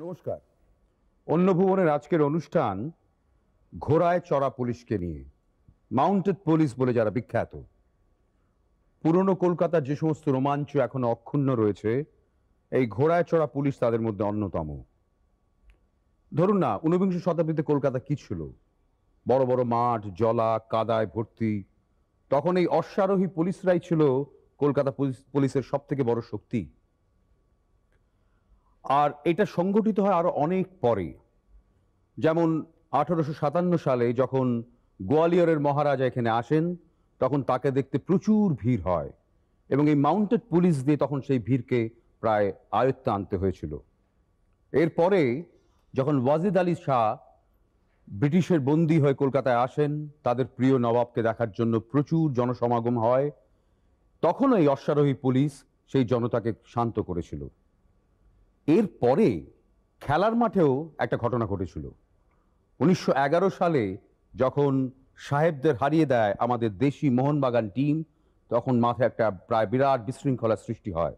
নমস্কার। অন্য ভুবনের আজকের অনুষ্ঠান ঘোড়ায় চড়া পুলিশকে নিয়ে, মাউন্টেড পুলিশ বলে যারা বিখ্যাত। পুরনো কলকাতার যে সমস্ত রোমাঞ্চ এখনো অক্ষুণ্ণ রয়েছে, এই ঘোড়ায় চড়া পুলিশ তাদের মধ্যে অন্যতম। ধরুন না, ঊনবিংশ শতাব্দীতে কলকাতা কি ছিল? বড় বড় মাঠ, জলা, কাদায় ভর্তি। তখন এই অশ্বারোহী পুলিশরাই ছিল কলকাতা পুলিশের সব থেকে বড় শক্তি। আর এটা সংগঠিত হয় আরো অনেক পরে। যেমন 1857 সালে যখন গোয়ালিয়রের মহারাজা এখানে আসেন, তখন তাকে দেখতে প্রচুর ভিড় হয় এবং এই মাউন্টেড পুলিশ দিয়ে তখন সেই ভিড়কে প্রায় আয়ত্তে আনতে হয়েছিল। এরপরে যখন ওয়াজিদ আলী শাহ ব্রিটিশের বন্দী হয়ে কলকাতায় আসেন, তাদের প্রিয় নবাবকে দেখার জন্য প্রচুর জনসমাগম হয়, তখন এই অশ্বারোহী পুলিশ সেই জনতাকে শান্ত করেছিল। এরপরে খেলার মাঠেও একটা ঘটনা ঘটেছিল। 1911 সালে যখন সাহেবদের হারিয়ে দেয় আমাদের দেশি মোহনবাগান টিম, তখন মাঠে একটা প্রায় বিরাট বিশৃঙ্খলার সৃষ্টি হয়।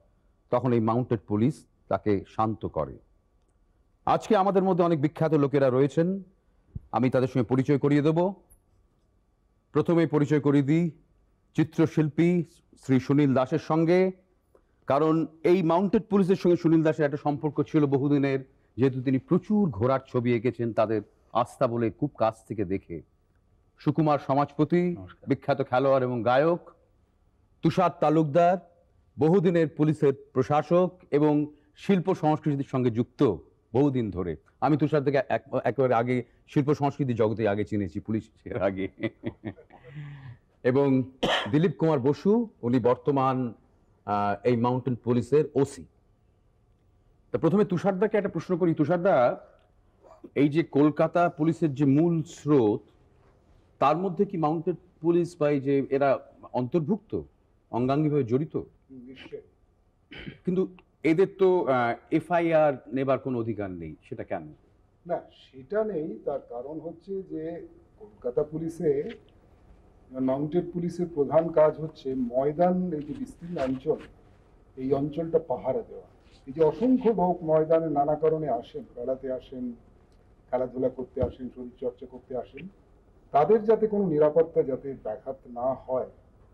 তখন এই মাউন্টেড পুলিশ তাকে শান্ত করে। আজকে আমাদের মধ্যে অনেক বিখ্যাত লোকেরা রয়েছেন, আমি তাদের সঙ্গে পরিচয় করিয়ে দেব। প্রথমে পরিচয় করিয়ে দিই চিত্রশিল্পী শ্রী সুনীল দাসের সঙ্গে। কারণ এই মাউন্টেড পুলিশের সঙ্গে সুনীল দাসের একটা সম্পর্ক ছিল বহুদিনের, যেহেতু তিনি প্রচুর ঘোড়ার ছবি এঁকেছেন তাদের আস্থা বলে খুব কাছ থেকে দেখে। সুকুমার সমাজপতি, বিখ্যাত খেলোয়াড় এবং গায়ক। তুষার তালুকদার, বহুদিনের পুলিশের প্রশাসক এবং শিল্প সংস্কৃতির সঙ্গে যুক্ত বহুদিন ধরে। আমি তুষার থেকে একেবারে আগে শিল্প সংস্কৃতি জগতে আগে চিনেছি, পুলিশের আগে। এবং দিলীপ কুমার বসু, উনি বর্তমান এই মাউন্টেন পুলিশের ওসি। তা প্রথমে তুষারদাকে একটা প্রশ্ন করি। তুষারদা, এই যে কলকাতা পুলিশের যে মূল স্রোত, তার মধ্যে কি মাউন্টেড পুলিশ বা এই যে এরা অন্তর্ভুক্ত, অঙ্গাঙ্গিভাবে জড়িত? কিন্তু এদের তো এফআইআর নেবার কোনো অধিকার নেই, সেটা কেন? না, সেটা নেই। তার কারণ হচ্ছে যে কলকাতা পুলিশে, মাউন্টেড পুলিশের প্রধান কাজ হচ্ছে ময়দান, এই যে বিস্তীর্ণ অঞ্চল, এই অঞ্চলটা পাহারা দেওয়া। এই যে অসংখ্য লোক ময়দানে নানা কারণে আসেন, বেড়াতে আসেন, খেলাধুলা করতে আসেন, শরীরচর্চা করতে আসেন, তাদের যাতে কোনো নিরাপত্তা যাতে ব্যাঘাত না হয়,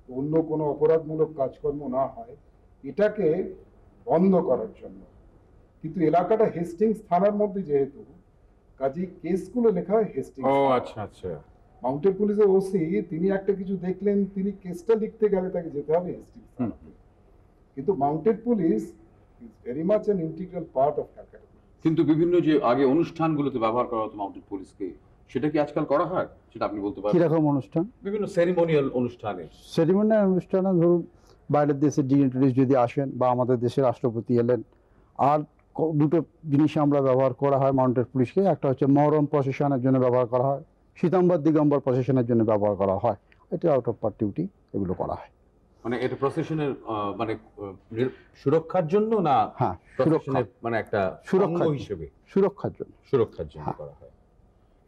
অন্য কোনো অপরাধমূলক কাজকর্ম না হয়, এটাকে বন্ধ করার জন্য। কিন্তু এলাকাটা হেস্টিংস থানার মধ্যে, যেহেতু কাজেই কেসগুলো লেখা হয় হেস্টিংস। ও আচ্ছা আচ্ছা। মাউন্টেড পুলিশের ওসি তিনি একটা কিছু দেখলেন, তিনি কেসটা লিখতে গেলে তাকে যেতে হবে হেস্টিংস থানাতে। কিন্তু mounted police is very much an integral part of Calcutta. কিন্তু বিভিন্ন যে আগে অনুষ্ঠানগুলোতে ব্যবহার করা হতো মাউন্টেড পুলিশকে, সেটা কি আজকাল করা হয়? সেটা আপনি বলতে পারবেন? কিরকম অনুষ্ঠান? বিভিন্ন সেরিমোনিয়াল অনুষ্ঠানে। সেরিমনিয়াল অনুষ্ঠানে ধরুন বাইরের দেশের ডিগনিটারিজ যদি আসেন বা আমাদের দেশের রাষ্ট্রপতি এলেন, আর দুটো জিনিস আমরা ব্যবহার করা হয় মাউন্টেড পুলিশকে। একটা হচ্ছে মহরম প্রসেশনের জন্য ব্যবহার করা হয়, শীতাম্বর দিগম্বর প্রসেশনের জন্য ব্যবহার করা হয়। এটা আউট অফ পার্ট ডিউটি এগুলো করা হয়। মানে এটা প্রসেশনের মানে সুরক্ষার জন্য না? হ্যাঁ, প্রসেশনের মানে একটা সুরক্ষা হিসেবে, সুরক্ষার জন্য করা হয়।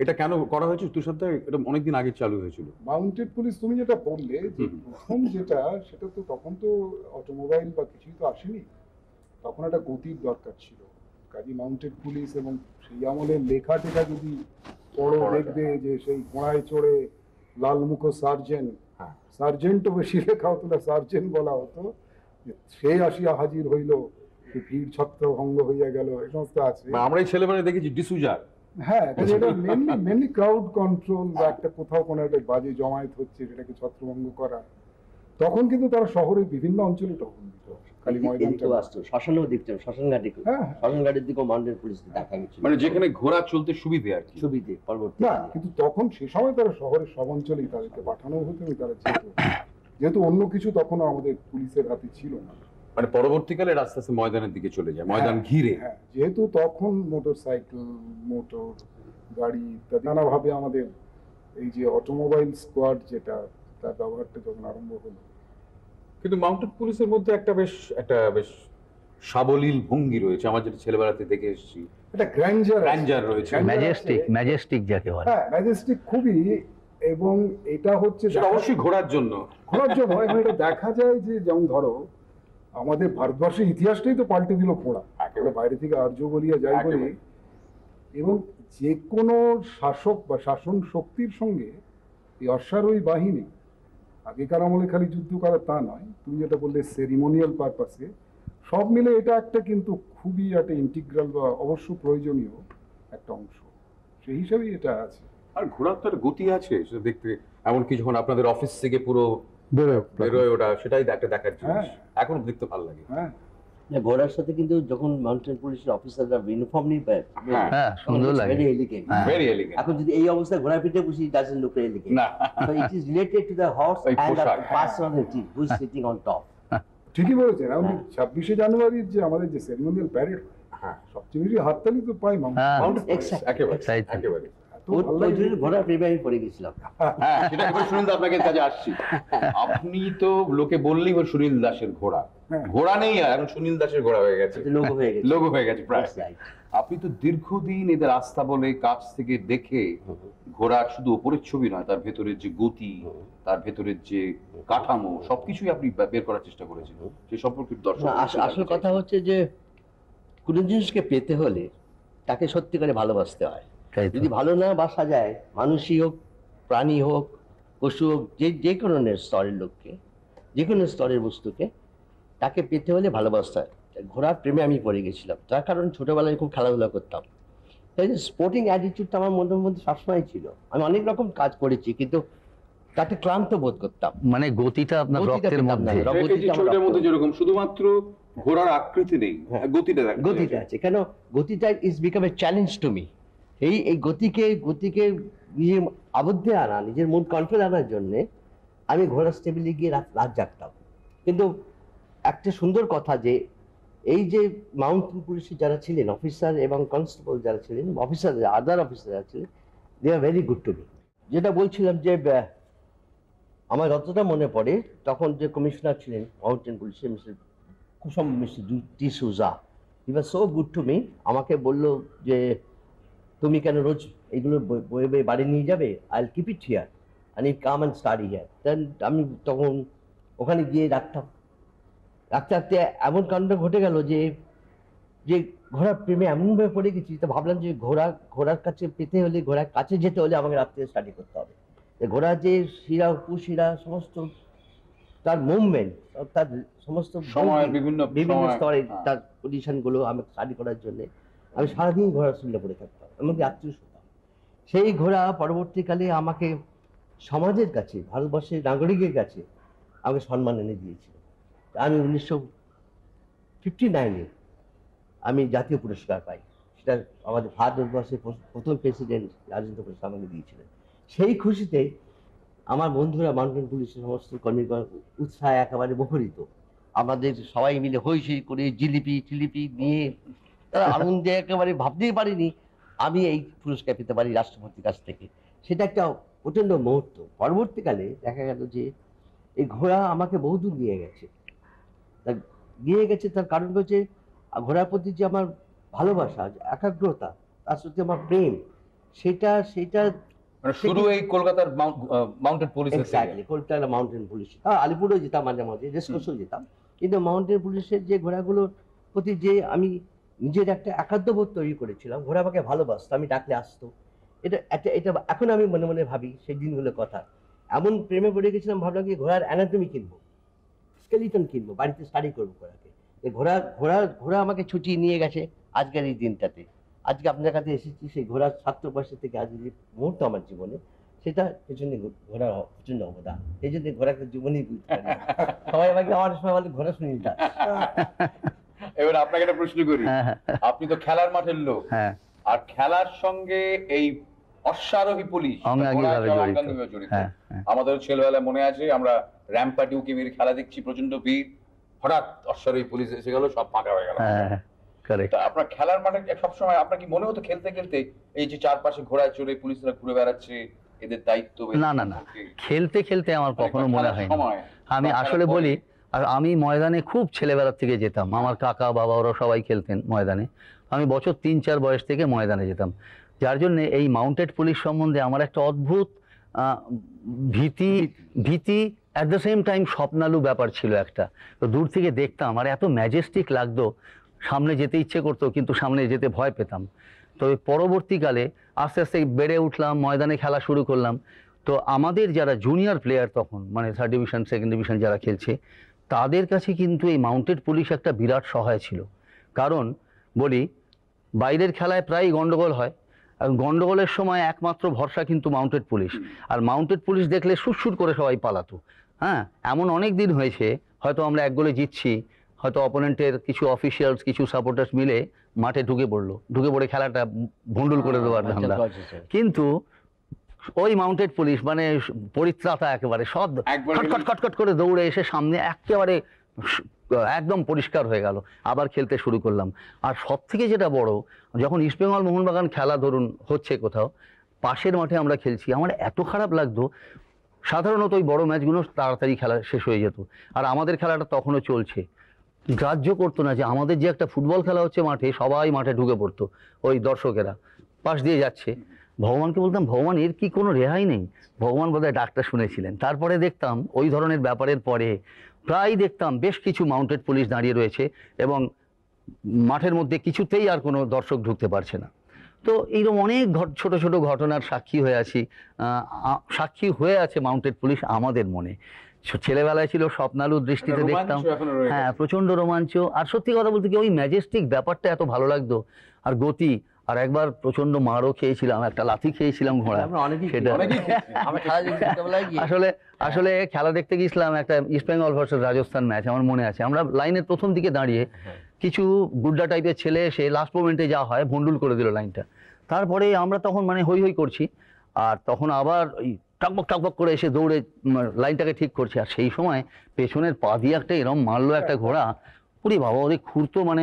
এটা কেন করা হয়েছে তুষারদা? এটা অনেকদিন আগে চালু হয়েছিল। মাউন্টেড পুলিশ তুমি যেটা বললে, যে প্রথম যেটা, সেটা তো তখন তো অটোমোবাইল বা কিছুই তো আসেনি, তখন একটা গতির দরকার ছিল। কাজী মাউন্টেড পুলিশ, এবং সেই আমলের লেখা টেখা যদি পড়ো, দেখবে যে সেই ঘোড়ায় চড়ে লালমুখ সার্জেন্ট, সার্জেন্টও বেশি লেখা হতো না, সার্জেন্ট বলা হতো। সেই আসিয়া হাজির হইল, ভিড় ছত্রভঙ্গ হইয়া গেল, এই সমস্ত আছে। আমরা এই ছেলেবেলায় দেখেছি ডিসুজার। হ্যাঁ, এটা মেনলি ক্রাউড কন্ট্রোল, বা একটা কোথাও কোনো একটা বাজে জমায়েত হচ্ছে সেটাকে ছত্রভঙ্গ করা। তখন কিন্তু তারা শহরের বিভিন্ন অঞ্চলে টহল দিত, খালি ময়দানটা আসতো, শ্মশানেও দেখতাম, শ্মশানঘাটে, শ্মশানঘাটের দিকেও মাউন্টেড পুলিশ দেখা গেছিল, মানে যেখানে ঘোড়া চলতে সুবিধে আর কি। সুবিধে পরবর্তী না। কিন্তু তখন সে সময় তারা শহরের সব অঞ্চলেই তাদেরকে পাঠানো হতো, তারা যেহেতু অন্য কিছু তখনও আমাদের পুলিশের হাতে ছিল না। মানে পরবর্তীকালে আস্তে আস্তে ময়দানের দিকে চলে যায়, ময়দান ঘিরে। হ্যাঁ, যেহেতু তখন মোটর সাইকেল, মোটর গাড়ি ইত্যাদি নানাভাবে আমাদের এই যে অটোমোবাইল স্কোয়াড, যেটা তার ব্যবহারটা যখন আরম্ভ হলো। কিন্তু মাউন্টেড পুলিশের মধ্যে একটা বেশ সাবলীল ভঙ্গি রয়েছে, আমার যেটা ছেলেবেলাতে দেখে এসেছি। একটা গ্র্যান্ডার রয়েছে, ম্যাজেস্টিক যাকে বলে। হ্যাঁ, ম্যাজেস্টিক খুবই। এবং এটা হচ্ছে অবশ্যই ঘোড়ার জন্য। এবং এটা দেখা যায় যে, যেমন ধরো আমাদের ভারতবর্ষের ইতিহাসটাই তো পাল্টে দিল ঘোড়া। বাইরে থেকে আর্য বলিয়া যাই বলি, এবং যে কোনো শাসক বা শাসন শক্তির সঙ্গে এই অশ্বারোহী বাহিনী আগেকার আমলে খালি যুদ্ধ করা তা নয়, তুমি যেটা বললে সেরিমোনিয়াল পারপাসে, সব মিলে এটা একটা কিন্তু খুবই একটা ইন্টিগ্রাল বা অবশ্য প্রয়োজনীয় একটা অংশ, সেই হিসাবেই এটা আছে। আর ঘোড়ার তো একটা গতি আছে সেটা দেখতে, এমনকি যখন আপনাদের অফিস থেকে পুরো বেরোয় বেরোয় ওটা, সেটাই একটা দেখার জিনিস, হ্যাঁ। এখন দেখতে ভালো লাগে। হ্যাঁ, না, ঘোড়ার সাথে কিন্তু যখন মাউন্টেন পুলিশের অফিসাররা ইউনিফর্ম নিয়ে হ্যাঁ, হ্যাঁ সুন্দর লাগে। Very elegant. Very elegant. এখন যদি এই অবস্থায় ঘোড়া পিঠে বসি, ডাজন্ট লুক এলিগেন্ট। না, So it is related to the horse ওই and the পোশাক। personality who is sitting on top. ঠিকই বলেছেন। এখন 26শে জানুয়ারির যে আমাদের যে সেরিমোনিয়াল প্যারেড, হ্যাঁ, সবচেয়ে বেশি হাততালি তো পাই হ্যাঁ। Mounted police, Exactly, একেবারে, তাই তো। একেবারে। এত ভালো লাগে। ঘোড়া প্রেমে আমি পড়ে গেছিলাম। হ্যাঁ, সেটা একবার সুনীল দা আপনাকে কাছে আসছি। আপনি তো লোকে বললেই ওর সুনীল দাসের ঘোড়া, হ্যাঁ। ঘোড়া নেই আর এখন সুনীল দাসের ঘোড়া হয়ে গেছে, লোগো হয়ে গেছে। লোগো হয়ে গেছে প্রায়। That's right. আপনি তো দীর্ঘদিন এদের আস্থা বলে কাছ থেকে দেখে ঘোড়ার শুধু উপরের ছবি নয়, তার ভেতরের যে গতি, তার ভেতরের যে কাঠামো, সবকিছুই আপনি বের করার চেষ্টা করেছেন। সেই সম্পর্কে দর্শক না, আসল কথা হচ্ছে যে কোনো জিনিসকে পেতে হলে তাকে সত্যি করে ভালোবাসতে হয়। তাই তো। যদি ভালো না বাসা যায়, মানুষই হোক, প্রাণী হোক, পশু হোক, যে কোনো স্তরের লোককে, যে কোনো স্তরের বস্তুকে, তাকে পেতে হলে ভালোবাসতে হয়। ঘোড়ার প্রেমে আমি পড়ে গেছিলাম, তার কারণ ছোটবেলায় খুব খেলাধুলা করতাম, তাই স্পোর্টিং অ্যাটিটিউডটা আমার মনের মধ্যে সবসময় ছিল। আমি অনেক রকম কাজ করেছি, কিন্তু তাতে ক্লান্ত বোধ করতাম। মানে গতিটা আপনার গতিটা রক্তের পেতাম না। মধ্যে। এই যে ছবিটার মধ্যে যেরকম শুধুমাত্র ঘোড়ার আকৃতি নেই, হ্যাঁ। গতিটা দেখা গতিটা আছে, কেন গতিটা is become a challenge to me. এই গতিকে নিজের আবদ্ধে আনা, নিজের মুড কন্ট্রোল আনার জন্য আমি ঘোড়া স্টেবিলে গিয়ে রাত জাগতাম। কিন্তু একটা সুন্দর কথা যে এই যে মাউন্টেন পুলিশে যারা ছিলেন, অফিসার এবং কনস্টেবল যারা ছিলেন, অফিসার, আদার অফিসার যারা ছিলেন, they are very good to me. যেটা বলছিলাম যে আমার যতটা মনে পড়ে, তখন যে কমিশনার ছিলেন মাউন্টেন পুলিশে, mister T Suja, he was so good to me. আমাকে বললো যে তুমি কেন রোজ এইগুলো বয়ে বয়ে বাড়ি নিয়ে যাবে, I will keep it here and it come and study here. Then আমি তখন ওখানে গিয়ে রাখতে রাখতে এমন কাণ্ড ঘটে গেল যে ঘোড়ার প্রেমে এমনভাবে পড়ে গেছি, তো ভাবলাম যে ঘোড়ার কাছে পেতে হলে, ঘোড়ার কাছে যেতে হলে আমাকে রাত্রে স্টাডি করতে হবে। ঘোড়ার যে শিরা, উপশিরা, সমস্ত তার মুভমেন্ট, তার সমস্ত সময়, বিভিন্ন স্তরে হ্যাঁ। তার পজিশনগুলো আমি স্টাডি করার জন্য আমি সারাদিন ঘোড়ার শুনলে পড়ে থাকতাম, এমনকি রাত্রে শুনতাম। সেই ঘোড়া পরবর্তীকালে আমাকে সমাজের কাছে, ভারতবর্ষের নাগরিকের কাছে আমাকে সম্মান এনে দিয়েছিল। আমি 1959-এ আমি জাতীয় পুরস্কার পাই, সেটা আমাদের ভারতবর্ষের প্রথম প্রেসিডেন্ট রাজেন্দ্র প্রসাদ আমাকে দিয়েছিলেন। সেই খুশিতে আমার বন্ধুরা, মাউন্টেন পুলিশের সমস্ত কর্মীগণ উৎসাহে একেবারে মুখরিত। আমাদের সবাই মিলে হইচই করে জিলিপি টিলিপি নিয়ে তারা আনন্দে একেবারে ভাবতেই পারিনি আমি এই পুরস্কার পেতে পারি রাষ্ট্রপতির কাছ থেকে। সেটা একটা প্রচণ্ড মুহূর্ত। পরবর্তীকালে দেখা গেল যে এই ঘোড়া আমাকে বহুদূর নিয়ে গেছে। তার কারণ হচ্ছে ঘোড়ার প্রতি যে আমার ভালোবাসা, একাগ্রতা, তার সাথে আমার প্রেম, সেটা মানে শুরু এই কলকাতার mounted police, exactly Kolkata mountain police. আলিপুরেও যেতাম মাঝে মাঝে, রেসকোর্সেও যেতাম, কিন্তু মাউন্টেন পুলিশের যে ঘোড়াগুলোর প্রতি যে আমি নিজের একটা একাত্মবোধ তৈরি করেছিলাম, ঘোড়া আমাকে ভালোবাসতো, আমি ডাকলে আসতো। এটা এখন আমি মনে মনে ভাবি সেই দিনগুলোর কথা। এমন প্রেমে পড়ে গেছিলাম, ভাবলাম কি ঘোড়ার অ্যানাটমি কিনবো, স্কেলিটন কিনবো, বাড়িতে স্টাডি করবো ঘোড়াকে। ঘোড়া আমাকে ছুটিয়ে নিয়ে গেছে আজকের এই দিনটাতে। আজকে আপনার কাছে এসেছি সেই ঘোড়ার ছাত্র বয়স থেকে আজ যে মুহূর্ত আমার জীবনে, সেটা পেছনে ঘোড়ার প্রচন্ড অবদান। এই জন্য ঘোড়াকে জীবনই বুঝতে পারি। সবাই আমাকে আমার সময় বলে ঘোড়া সুনীল দাস। এবার আপনাকে একটা প্রশ্ন করি, আপনি তো খেলার মাঠের লোক, হ্যাঁ, আর খেলার সঙ্গে এই অশ্বারোহী পুলিশ অঙ্গাঙ্গিভাবে জড়িত। জড়িত। হ্যাঁ, হ্যাঁ। আমাদের ছেলেবেলায় মনে আছে, আমরা র্যাম্পাটি উকিমের খেলা দেখছি, প্রচন্ড ভিড়, হঠাৎ অশ্বারোহী পুলিশ এসে গেল, সব ফাঁকা হয়ে গেল। হ্যাঁ, কারেক্ট। তা আপনার খেলার মাঠে সবসময় আপনার কি মনে হতো খেলতে খেলতে এই যে চারপাশে ঘোড়ায় চড়ে পুলিশরা ঘুরে বেড়াচ্ছে, এদের দায়িত্ব? না না না, খেলতে খেলতে আমার কখনো মনে হয়নি। সময় আমি আসলে বলি, আর আমি ময়দানে খুব ছেলেবেলার থেকে যেতাম, আমার কাকা বাবা ওরা সবাই খেলতেন ময়দানে। আমি বছর 3-4 বয়স থেকে ময়দানে যেতাম, যার জন্য এই মাউন্টেড পুলিশ সম্বন্ধে আমার একটা অদ্ভুত ভীতি অ্যাট দ্য সেম টাইম স্বপ্নালু ব্যাপার ছিল একটা। তো দূর থেকে দেখতাম আর এত ম্যাজেস্টিক লাগতো, সামনে যেতে ইচ্ছে করতো কিন্তু সামনে যেতে ভয় পেতাম। তবে পরবর্তীকালে আস্তে আস্তে বেড়ে উঠলাম, ময়দানে খেলা শুরু করলাম। তো আমাদের যারা জুনিয়র প্লেয়ার তখন, মানে 3rd ডিভিশন 2nd ডিভিশন যারা খেলছে, তাদের কাছে কিন্তু এই মাউন্টেড পুলিশ একটা বিরাট সহায় ছিল। কারণ বলি, বাইরের খেলায় প্রায় গন্ডগোল হয়, আর গন্ডগোলের সময় একমাত্র ভরসা কিন্তু মাউন্টেড পুলিশ। আর মাউন্টেড পুলিশ দেখলে সুরসুর করে সবাই পালাতো। হ্যাঁ, এমন অনেক দিন হয়েছে হয়তো আমরা 1 গোলে জিতছি, হয়তো অপোনেন্টের কিছু অফিসিয়ালস কিছু সাপোর্টার্স মিলে মাঠে ঢুকে পড়ে খেলাটা ভণ্ডুল করে দেওয়ার ধান্দা। কিন্তু ওই মাউন্টেড পুলিশ মানে পরিত্রাতা একেবারে, সব খটখট করে দৌড়ে এসে সামনে একেবারে একদম পরিষ্কার হয়ে গেল, আবার খেলতে শুরু করলাম। আর সব থেকে যেটা বড়, যখন ইস্টবেঙ্গল মোহনবাগান খেলা ধরুন হচ্ছে কোথাও, পাশের মাঠে আমরা খেলছি, আমার এত খারাপ লাগতো। সাধারণত ওই বড় ম্যাচগুলো তাড়াতাড়ি খেলা শেষ হয়ে যেত, আর আমাদের খেলাটা তখনও চলছে। গ্রাহ্য করতো না যে আমাদের যে একটা ফুটবল খেলা হচ্ছে মাঠে, সবাই মাঠে ঢুকে পড়তো, ওই দর্শকেরা পাশ দিয়ে যাচ্ছে। ভগবানকে বলতাম, ভগবান এর কি কোনো রেহাই নেই? ভগবান বোধহয় ডাকটা শুনেছিলেন। তারপরে দেখতাম ওই ধরনের ব্যাপারের পরে প্রায় দেখতাম বেশ কিছু মাউন্টেড পুলিশ দাঁড়িয়ে রয়েছে এবং মাঠের মধ্যে কিছুতেই আর কোনো দর্শক ঢুকতে পারছে না। তো এইরকম অনেক ছোট ছোট ঘটনার সাক্ষী হয়ে আছি, সাক্ষী হয়ে আছে মাউন্টেড পুলিশ আমাদের মনে। ছেলেবেলায় ছিল স্বপ্নালুর দৃষ্টিতে দেখতাম, হ্যাঁ প্রচন্ড রোমাঞ্চ। আর সত্যি কথা বলতে কি, ওই ম্যাজেস্টিক ব্যাপারটা এত ভালো লাগতো, আর গতি। আর একবার প্রচন্ড মারও খেয়েছিলাম, একটা লাথি খেয়েছিলাম ঘোড়া, সেটা আসলে খেলা দেখতে গিয়েছিলাম একটা ইস্টবেঙ্গল ভার্সেস রাজস্থান ম্যাচ, আমার মনে আছে। আমরা লাইনের প্রথম দিকে দাঁড়িয়ে, কিছু গুড্ডা টাইপের ছেলে এসে লাস্ট মোমেন্টে যা হয় ভন্ডুল করে দিল লাইনটা। তারপরে আমরা তখন মানে হই হই করছি, আর তখন আবার ওই টকবক করে এসে দৌড়ে লাইনটাকে ঠিক করছে। আর সেই সময় পেছনের পা দিয়ে একটা এরকম মারলো একটা ঘোড়া, পুরি বাবা, ওদের খুঁড়তো, মানে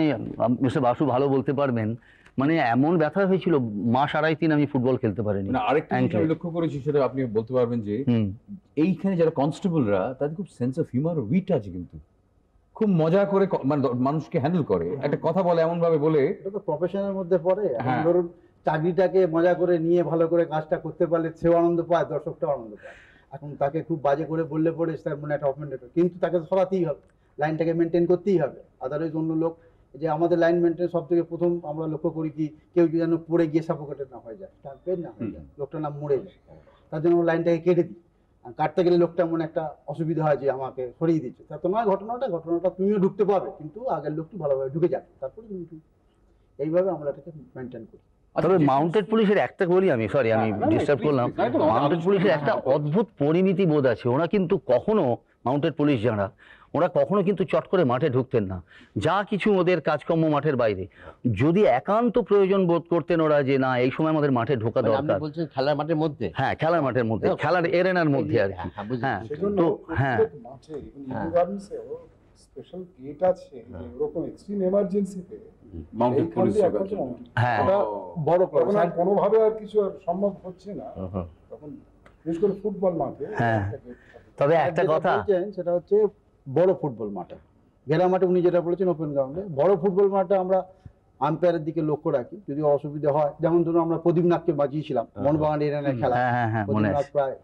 মিস্টার বাসু ভালো বলতে পারবেন, মানে এমন ব্যথা হয়েছিল, 2.5 মাস আমি ফুটবল খেলতে পারিনি। আরেকটা জিনিস আমি লক্ষ্য করেছি, সেটা আপনি বলতে পারবেন যে এইখানে যারা কনস্টেবলরা, তাদের খুব সেন্স অফ হিউমার, উইট আছে, কিন্তু খুব মজা করে মানে মানুষকে হ্যান্ডেল করে, একটা কথা বলে এমন ভাবে বলে। এটা তো প্রফেশনের মধ্যে পড়ে। ধরুন চাকরিটাকে মজা করে নিয়ে ভালো করে কাজটা করতে পারলে সেও আনন্দ পায়, দর্শকটাও আনন্দ পায়। এখন তাকে খুব বাজে করে বললে পরে তার মনে একটা অফেন্ডেড, কিন্তু তাকে সরাতেই হবে, লাইনটাকে মেনটেন করতেই হবে। আদারওয়াইজ অন্য লোক, যে আমাদের লাইন মেনটেন সব থেকে প্রথম আমরা লক্ষ্য করি কি, কেউ যেন পড়ে গিয়ে সাফোকেটেড না হয়ে যায়, টার্পেড না হয়ে যায়, লোকটা না মরে যায়, তার জন্য আমরা লাইনটাকে কেটে দিই। কাটতে গেলে লোকটা মনে একটা অসুবিধা হয় যে আমাকে সরিয়ে দিচ্ছে, তা তো নয় ঘটনাটা তুমিও ঢুকতে পারবে, কিন্তু আগের লোকটি ভালোভাবে ঢুকে যাবে, তারপরে তুমি এইভাবে আমরা এটাকে মেনটেন করি। তবে মাউন্টেড পুলিশের একটা বলি আমি, সরি আমি ডিস্টার্ব করলাম, মাউন্টেড পুলিশের একটা অদ্ভুত পরিমিতি বোধ আছে। ওরা কিন্তু কখনো, মাউন্টেড পুলিশ যারা, ওরা কখনো কিন্তু চট করে মাঠে ঢুকতেন না। যা কিছু ওদের কাজকর্ম মাঠের বাইরে, যদি একান্ত প্রয়োজন বোধ করতেন ওরা যে না এই সময় আমাদের মাঠে ঢোকা দরকার, খেলার মাঠের মধ্যে, হ্যাঁ খেলার মাঠের মধ্যে, খেলার এরেনার মধ্যে আর কি, হ্যাঁ তো হ্যাঁ স্পেশাল গেট আছে, এরকম এক্সট্রিম এমার্জেন্সিতে মাউন্টেড পুলিশ, হ্যাঁ বড় কোনোভাবে আর কিছু আর সম্ভব হচ্ছে না তখন, বিশেষ করে ফুটবল মাঠে। হ্যাঁ, তবে একটা কথা, সেটা হচ্ছে বড় ফুটবল মাঠে, ঘেরা মাঠে উনি যেটা বলেছেন ওপেন গ্রাউন্ডে, বড় ফুটবল মাঠে আমরা আম্পায়ারের দিকে লক্ষ্য রাখি, যদি অসুবিধা হয়, যেমন ধরুন আমরা প্রদীপনাথকে বাজিয়েছিলাম মোহনবাগান এরিনার খেলা, প্রদীপনাথ প্রায়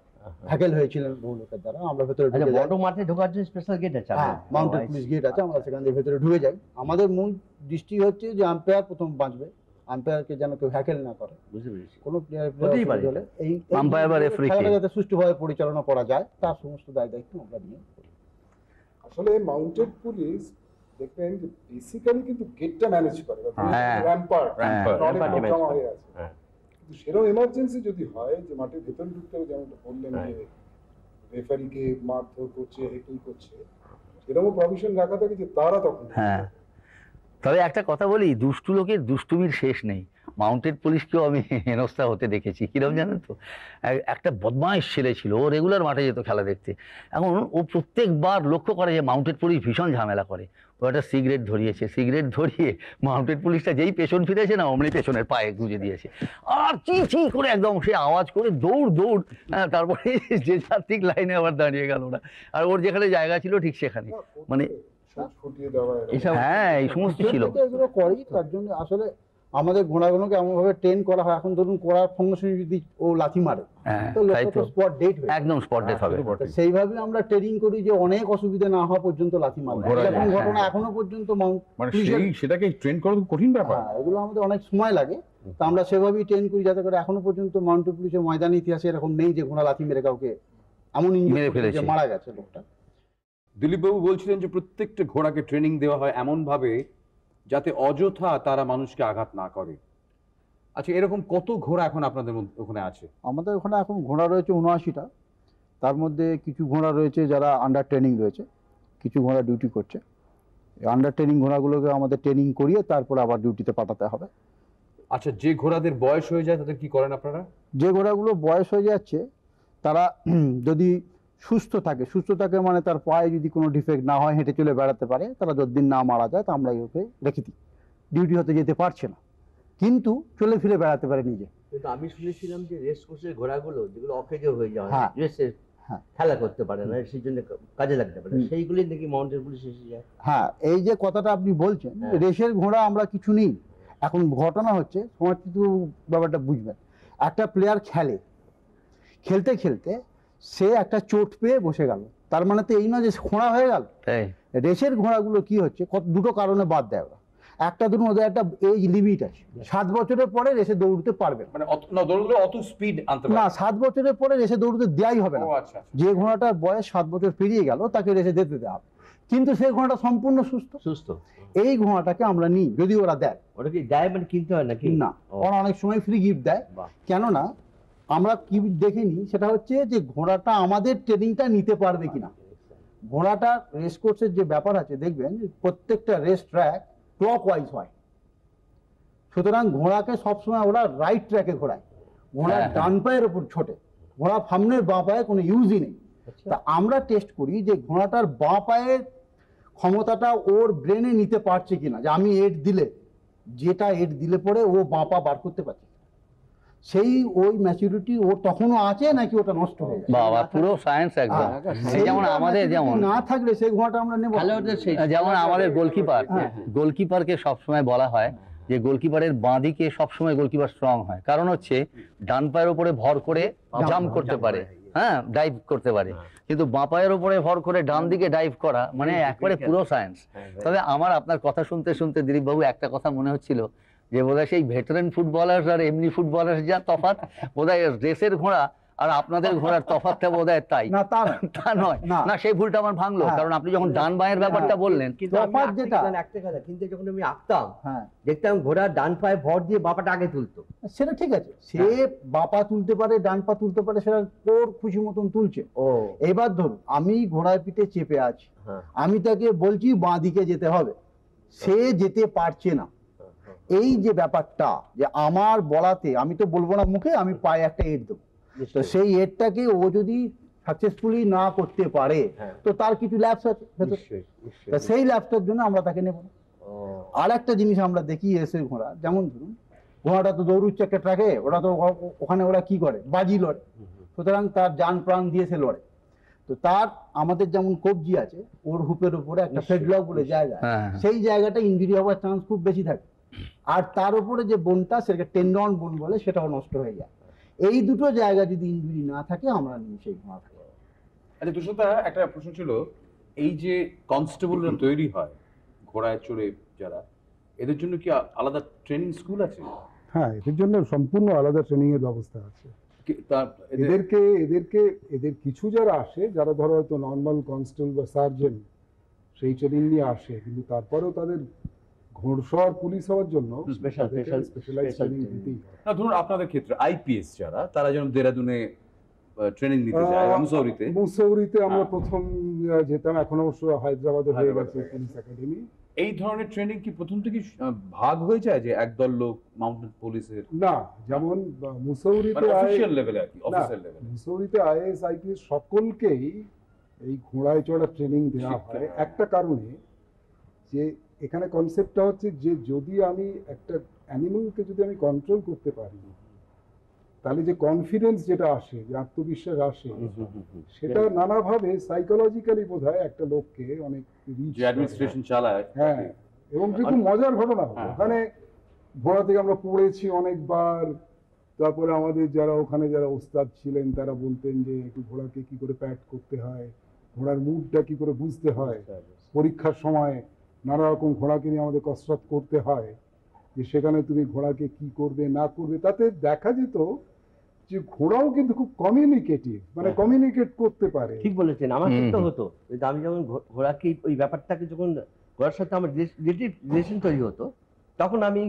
ট্যাকেল হয়েছিলেন বহু লোকের দ্বারা, আমরা ভেতরে ঢুকে যাই। বড় মাঠে ঢোকার জন্য স্পেশাল গেট আছে, মাউন্টেড পুলিশ গেট আছে, আমরা সেখান দিয়ে ভেতরে ঢুকে যাই। আমাদের মূল দৃষ্টি হচ্ছে যে আম্পায়ার প্রথম বাঁচবে, আম্পায়ারকে যেন কেউ হ্যাকেল না করে, বুঝতে পেরেছি, কোনো প্লেয়ার হলে এই আম্পায়ার বা রেফারি খেলাটা যাতে সুষ্ঠুভাবে পরিচালনা করা যায়, তার সমস্ত দায়িত্ব আমরা নিয়ে করি। আসলে মাউন্টেড পুলিশ দেখবেন যে বেসিক্যালি কিন্তু গেটটা ম্যানেজ করে, র্যাম্পার্ট জমা হয়ে আছে, কিন্তু সেরকম এমার্জেন্সি যদি হয় যে মাঠের ভেতরে ঢুকতে হবে, যেমন বললেন যে রেফারিকে মারধর করছে, হেকল করছে, সেরকম প্রভিশন রাখা থাকে যে তারা তখন। হ্যাঁ, তবে একটা কথা বলি, দুষ্টু লোকের দুষ্টুমির শেষ নেই। মাউন্টেড পুলিশকেও আমি হেনস্থা হতে দেখেছি, কিরকম জানেন তো, একটা বদমাইশ ছেলে ছিল, ও রেগুলার মাঠে যেত খেলা দেখতে। এখন ও প্রত্যেকবার লক্ষ্য করে যে মাউন্টেড পুলিশ ভীষণ ঝামেলা করে। ও একটা সিগারেট ধরিয়েছে, সিগারেট ধরিয়ে মাউন্টেড পুলিশটা যেই পেছন ফিরেছে না, অমনি পেছনের পায়ে গুঁজে দিয়েছে, আর চি করে একদম সে আওয়াজ করে দৌড়, তারপরে যে যার ঠিক লাইনে আবার দাঁড়িয়ে গেল ওরা, আর ওর যেখানে জায়গা ছিল ঠিক সেখানে, মানে হ্যাঁ এই সমস্ত ছিল। এগুলো করি তার জন্য আসলে আমাদের ঘোড়াগুলোকে এমনভাবে ট্রেন করা হয়, এখন ধরুন করার সঙ্গে সঙ্গে যদি ও লাথি মারে তো লোকটা স্পট ডেট হয়ে একদম স্পট ডেট হবে। সেইভাবে আমরা ট্রেনিং করি যে অনেক অসুবিধা না হওয়া পর্যন্ত লাথি মারবে, এরকম ঘটনা এখনো পর্যন্ত মানে সেটাকে ট্রেন করা কঠিন ব্যাপার, এগুলো আমাদের অনেক সময় লাগে। তা আমরা সেভাবেই ট্রেন করি যাতে করে এখনো পর্যন্ত মাউন্টেড পুলিশের ময়দানি ইতিহাসে এরকম নেই যে ঘোড়া লাথি মেরে কাউকে এমন injure মেরে করেছে ফেলেছে। যে মারা গেছে লোকটা। দিলীপবাবু বলছিলেন যে প্রত্যেকটা ঘোড়াকে ট্রেনিং দেওয়া হয় এমন ভাবে যাতে অযথা তারা মানুষকে আঘাত না করে। আচ্ছা, এরকম কত ঘোড়া এখন আপনাদের ওখানে আছে? আমাদের ওখানে এখন ঘোড়া রয়েছে 79টা। তার মধ্যে কিছু ঘোড়া রয়েছে যারা আন্ডার ট্রেনিং রয়েছে, কিছু ঘোড়া ডিউটি করছে। আন্ডার ট্রেনিং ঘোড়াগুলোকে আমাদের ট্রেনিং করিয়ে তারপর আবার ডিউটিতে পাঠাতে হবে। আচ্ছা, যে ঘোড়াদের বয়স হয়ে যায় তাদের কি করেন আপনারা? যে ঘোড়াগুলো বয়স হয়ে যাচ্ছে তারা যদি সুস্থ থাকে মানে তার পায়ে যদি কোনো ডিফেক্ট না হয়, হেঁটে চলে বেড়াতে পারে, তারা যতদিন না মারা যায় তা আমরা ওকে রেখে দিই। ডিউটি হতে যেতে পারছে না কিন্তু চলে ফিরে বেড়াতে পারে নিজে। কিন্তু আমি শুনেছিলাম যে রেস কোর্সের ঘোড়াগুলো যেগুলো অকেজো হয়ে যায়, হ্যাঁ। রেসে হ্যাঁ। খেলা করতে পারে না, সেই জন্য কাজে লাগতে পারে, সেইগুলি নাকি মাউন্টেড পুলিশ এসে যায়। হ্যাঁ, এই যে কথাটা আপনি বলছেন, হ্যাঁ। রেসের ঘোড়া আমরা কিছু নেই। এখন ঘটনা হচ্ছে, তোমার কিন্তু ব্যাপারটা বুঝবেন, একটা প্লেয়ার খেলতে খেলতে সে একটা চোট পেয়ে বসে গেল, তার মানে তো এই নয় যে খোঁড়া হয়ে গেল। তাই রেসের ঘোড়াগুলো কি হচ্ছে, দুটো কারণে বাদ দেয় ওরা। একটা ধরুন ওদের একটা এজ লিমিট আছে, 7 বছরের পরে রেসে দৌড়তে পারবে মানে দৌড়লে অত স্পিড আনতে না, 7 বছরের পরে রেসে দৌড়তে দেওয়াই হবে না। আচ্ছা, যে ঘোড়াটার বয়স 7 বছর পেরিয়ে গেল তাকে রেসে যেতে দেওয়া হবে, কিন্তু সেই ঘোড়াটা সম্পূর্ণ সুস্থ। এই ঘোড়াটাকে আমরা নিই যদি ওরা দেয়। ওটা কি দেয় মানে কিনতে হয় নাকি? না, ও। ওরা অনেক সময় ফ্রি গিফট দেয়। বাহ। কেননা আমরা কি দেখে নিই, সেটা হচ্ছে যে ঘোড়াটা আমাদের ট্রেনিংটা নিতে পারবে কিনা। ঘোড়াটা রেস কোর্সের যে ব্যাপার আছে, দেখবেন যে প্রত্যেকটা রেস ট্র্যাক ক্লক ওয়াইজ হয়, সুতরাং ঘোড়াকে সবসময় ওরা রাইট ট্র্যাকে ঘোরায়। ঘোড়া হ্যাঁ, ডান পায়ের ওপর ছোটে, ঘোড়া সামনের বাঁ পায়ে কোনো ইউজই নেই। তা আমরা টেস্ট করি যে ঘোড়াটার বাঁ পায়ের ক্ষমতাটা ওর ব্রেনে নিতে পারছে কিনা, যে আমি এড দিলে পরে ও বাঁ পা বার করতে পারছে, সেই ওই ম্যাচুরিটি ওর তখনও আছে নাকি ওটা নষ্ট হয়ে যায়। বাবা, পুরো সায়েন্স একদম। এই যেমন আমাদের যেমন না থাকলে সেই ঘোড়াটা আমরা নেব। খেলোয়াড়দের সেই যেমন আমাদের গোলকিপারকে সবসময় বলা হয় যে গোলকিপারের বাঁ দিকে সবসময় গোলকিপার স্ট্রং হয়, কারণ হচ্ছে ডান পায়ের উপরে ভর করে জাম্প করতে পারে, হ্যাঁ, ডাইভ করতে পারে, কিন্তু বাঁ পায়ের উপরে ভর করে ডান দিকে ডাইভ করা মানে একবারে পুরো সায়েন্স। তবে আমার আপনার কথা শুনতে শুনতে দিলীপ বাবু একটা কথা মনে হচ্ছিল যে বোধহয় সেই ভেটারেন ফুটবলার আর এমনি ফুটবলার যা তফাৎ, বোধহয় রেসের ঘোড়া আর আপনাদের ঘোড়ার তফাৎটা বোধহয় তাই। না, তা নয় না। না, সেই ভুলটা আমার ভাঙলো, হ্যাঁ। কারণ আপনি যখন ডান বাঁয়ের ব্যাপারটা বললেন। কিন্তু আমি তফাৎ আঁকতে যেটা- গেলাম একটা কথা, কিন্তু যখন আমি আঁকতাম হ্যাঁ, দেখতাম ঘোড়া ডান পায়ে ভর দিয়ে বাপাটা আগে তুলতো। সেটা ঠিক আছে, সে বাঁ পা তুলতে পারে, ডান পা তুলতে পারে, সেটা ওর খুশি মতন তুলছে। ও এবার ধরুন আমি ঘোড়ার পিঠে চেপে আছি, হ্যাঁ, আমি তাকে বলছি বাঁ দিকে যেতে হবে, সে যেতে পারছে না। এই যে ব্যাপারটা, যে আমার বলাতে আমি তো বলবো না মুখে, আমি পায়ে একটা এড দেবো, তো সেই এডটাকে ও যদি সাকসেসফুলি না করতে পারে হ্যাঁ। তো তার কিছু ল্যাপস আছে ভেতরে। নিশ্চয়ই, নিশ্চয়ই। তা সেই ল্যাপসটার জন্য আমরা তাকে নেব না। ও, আর একটা জিনিস আমরা দেখি রেসের ঘোড়া, যেমন ধরুন ঘোড়াটা তো দৌড়ুচ্ছে একটা ট্র্যাকে, ওরা তো ওখানে ওরা কি করে, বাজি লড়ে, সুতরাং তার জান প্রাণ দিয়ে সে লড়ে। তো তার আমাদের যেমন কবজি আছে, ওর হুপের উপরে একটা ফেডলক বলে জায়গা, হ্যাঁ। সেই জায়গাটা ইনজুরি হওয়ার চান্স খুব বেশি থাকে, আর তার উপরে যে বোনটা, সেটাকে টেন্ডন বোন বলে, সেটাও নষ্ট হয়ে যায়। এই দুটো জায়গা যদি ইনজুরি না থাকে আমরা নিই সেই ঘোড়া। আচ্ছা, তুষারদা, একটা প্রশ্ন ছিল, এই যে কনস্টেবলরা তৈরি হয় ঘোড়ায় চড়ে যারা, এদের জন্য কি আলাদা ট্রেনিং স্কুল আছে? হ্যাঁ, এদের জন্য সম্পূর্ণ আলাদা ট্রেনিং এর ব্যবস্থা আছে। এদের কিছু যারা আসে, যারা ধরো হয়তো নর্মাল কনস্টেবল বা সার্জেন্ট, সেই ট্রেনিং নিয়ে আসে, কিন্তু তারপরেও তাদের ঘোড়সওয়ার পুলিশ হওয়ার জন্য স্পেশালাইজ ট্রেনিং দিতেই হয়। না, ধরুন আপনাদের ক্ষেত্রে আইপিএস যারা, তারা যেন দেরাদুনে ট্রেনিং নিতে যায়, মুসৌরিতে। মুসৌরিতে আমরা প্রথম যেতাম, এখন অবশ্য হায়দ্রাবাদে হয়ে গেছে পুলিশ একাডেমি। এই ধরনের ট্রেনিং কি প্রথম থেকে ভাগ হয়ে যায়, যে একদল লোক মাউন্টেড পুলিশের না, যেমন মুসৌরিতে অফিশিয়াল লেভেলে আর কি, অফিসার লেভেলে? মুসৌরিতে আইএএস আইপিএস সকলকেই এই ঘোড়ায় চড়া ট্রেনিং দেওয়া হয় একটা কারণে, যে এখানে কনসেপ্টটা হচ্ছে যে যদি আমি একটা অ্যানিমালকে যদি আমি কন্ট্রোল করতে পারি, তাহলে যে কনফিডেন্স যেটা আসে, যে আত্মবিশ্বাস আসে, সেটা নানাভাবে সাইকোলজিক্যালি বোধহয় একটা লোককে অনেক রিচ। যে অ্যাডমিনিস্ট্রেশন চালায়। হ্যাঁ, এবং যে খুব মজার ঘটনা হলো, ওখানে ঘোড়া থেকে আমরা পড়েছি অনেকবার। তারপরে আমাদের ওখানে যারা ওস্তাদ ছিলেন, তারা বলতেন যে একটু ঘোড়াকে কি করে প্যাট করতে হয়, ঘোড়ার মুডটা কি করে বুঝতে হয়, পরীক্ষার সময় নানা রকম ঘোড়াকে নিয়ে আমাদের কসরত করতে হয়। যে সেখানে তুমি ঘোড়াকে কি করবে না করবে। তাতে দেখা যেত যে ঘোড়াও কিন্তু খুব কমিউনিকেটিভ, মানে কমিউনিকেট করতে পারে। ঠিক বলেছেন, আমার হুম, ক্ষেত্রে হুম। হতো যে আমি যখন ঘোড়াকে ওই ব্যাপারটাকে যখন ঘোড়ার সাথে আমার রিলেশন তৈরি হতো, তখন আমি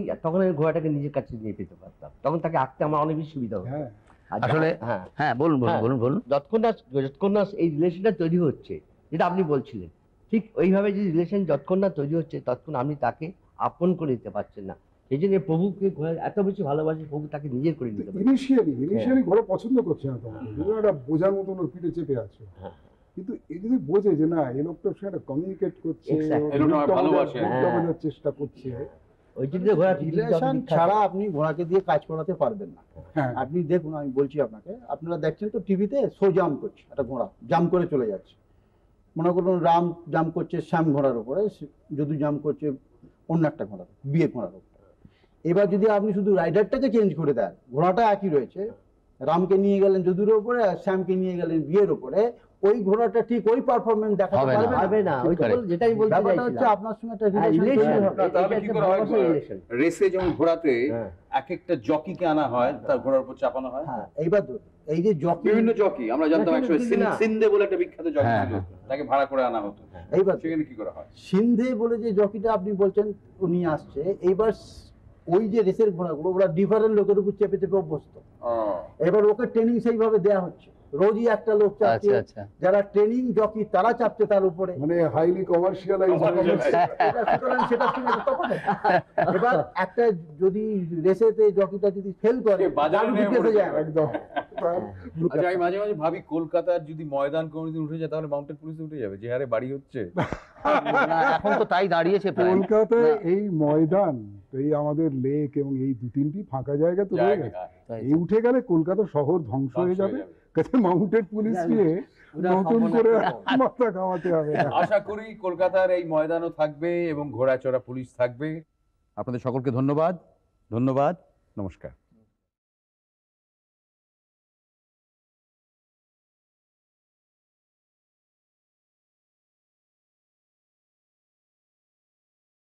ঘোড়াটাকে নিজের কাছে নিয়ে পেতে পারতাম, তখন তাকে আঁকতে আমার অনেক বেশি সুবিধা হতো। হ্যাঁ, আর আসলে হ্যাঁ, হ্যাঁ, বলুন বলুন হ্যাঁ। বলুন বলুন। যতক্ষণ না এই রিলেশনটা তৈরি হচ্ছে, যেটা আপনি বলছিলেন, ঠিক ওইভাবে যে রিলেশন যতক্ষণ না তৈরি হচ্ছে ততক্ষণ আপনি তাকে আপন করে নিতে পারছেন না। সেই জন্য প্রভুকে ঘোড়া এত বেশি ভালোবাসে, প্রভু তাকে নিজের করে নিতে পারে। ইনিশিয়ালি ঘোড়া পছন্দ করছে না তোমাকে, কিন্তু একটা বোঝার মতন ওর পিঠে চেপে আছো। হ্যাঁ। কিন্তু এই যদি বোঝে যে না এই লোকটার সঙ্গে কমিউনিকেট করছে, Exactly. ওর এই লোকটা আমায় দিকটা ভালোবাসে। দিকটা হ্যাঁ। বোঝার চেষ্টা করছে। ওই জন্য ঘোড়া পৃথিবীতে যত রিলেশন বিখ্যাত। ছাড়া আপনি ঘোড়াকে দিয়ে কাজ করাতে পারবেন না। হ্যাঁ, আপনি দেখুন, আমি বলছি আপনাকে, আপনারা দেখছেন তো টিভিতে শো জাম্প করছে, একটা ঘোড়া জাম্প করে চলে যাচ্ছে। মনে করুন রাম জাম্প করছে শ্যাম ঘোড়ার উপরে, যদু জাম্প করছে অন্য একটা ঘোড়ার, বিয়ে ঘোড়ার উপরে। এবার যদি আপনি শুধু রাইডারটাকে চেঞ্জ করে দেন, ঘোড়াটা একই রয়েছে, রামকে নিয়ে গেলেন যদুর উপরে আর শ্যামকে নিয়ে গেলেন বিয়ের উপরে, ওই ঘোড়াটা ঠিক ওই পারফরমেন্স দেখাতে হবে না। পারবে পারবে না, ওই তো Correct. যেটাই বলতে ব্যাপারটা হচ্ছে চাইছিলাম। আপনার সঙ্গে একটা হ্যাঁ, রিলেশন relation তৈরি হবে। হবে। তাহলে এটা কি একটা করা হয়? ভালোবাসার relation। রেসে যেমন ঘোড়াতে হ্যাঁ। এক একটা জকিকে আনা হয়, তার ঘোড়ার উপর চাপানো হয়। হ্যাঁ, এইবার ধরুন, এই যে জকি, বিভিন্ন জকি আমরা জানতাম না, একসময় কিন্তু না। সিন্ধে বলে একটা বিখ্যাত জকি হ্যাঁ, ছিল, হ্যাঁ। তাকে ভাড়া করে আনা হতো। এইবার সেখানে কি করা হয়? সিন্ধে বলে যে জকিটা আপনি বলছেন উনি আসছে, এইবার ওই যে রেসের ঘোড়াগুলো ওরা ডিফারেন্ট লোকের উপর চেপে চেপে অভ্যস্ত। এবার ওকে ট্রেনিং সেইভাবে দেয়া হচ্ছে, রোজই একটা লোক চাপছে, আচ্ছা আচ্ছা। যারা ট্রেনিং জকি তারা চাপছে তার উপরে। মানে হাইলি কমার্শিয়ালাইজ। সুতরাং সেটার সঙ্গে একটা তফাৎ আছে। এবার একটা যদি রেসেতে জকিটা যদি ফেল করে, সে বাজারে দারুণ নিয়ে ফেসে পড়ে যায়। যাবে। একদম। আচ্ছা, আমি মাঝে মাঝে ভাবি কলকাতার যদি ময়দান কোনোদিন উঠে যায় তাহলে মাউন্টেড পুলিশ উঠে যাবে, যে হারে বাড়ি হচ্ছে। না, এখন তো তাই দাঁড়িয়েছে প্রায়। কলকাতায় না। এই ময়দান, এই আমাদের লেক এবং এই দু তিনটি ফাঁকা জায়গা তো রয়ে গেছে। তাই। এই উঠে গেলে কলকাতা শহর ধ্বংস হয়ে যাবে। কাছে মাউন্টেড পুলিশ নিয়ে ওরা নতুন সম্পূর্ণ করে একটা- মাথা কামাতে হবে না। আশা করি কলকাতার এই ময়দানও থাকবে এবং ঘোড়াচড়া পুলিশ থাকবে। আপনাদের সকলকে ধন্যবাদ, নমস্কার।